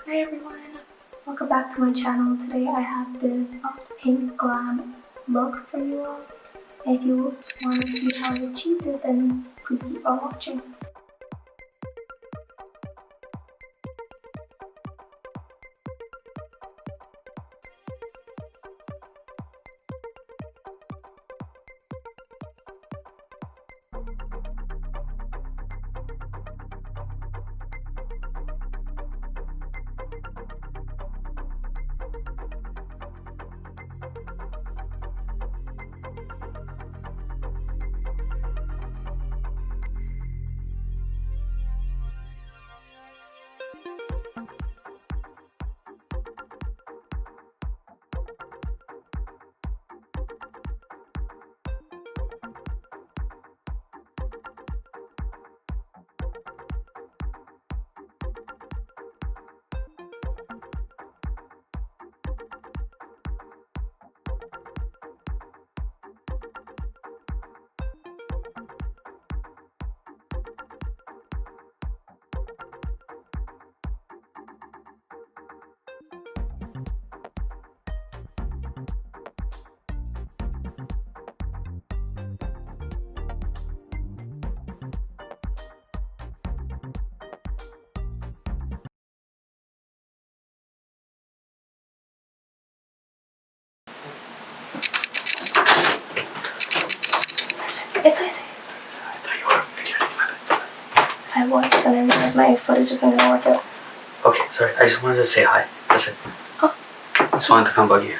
Hi everyone, welcome back to my channel. Today I have this soft pink glam look for you all. If you want to see how I achieved it, then please keep on watching. It's I thought you were videoing my. I was, but then I realized my footage isn't gonna work out. Okay, sorry. I just wanted to say hi. That's it. Oh. I just wanted to come bug you.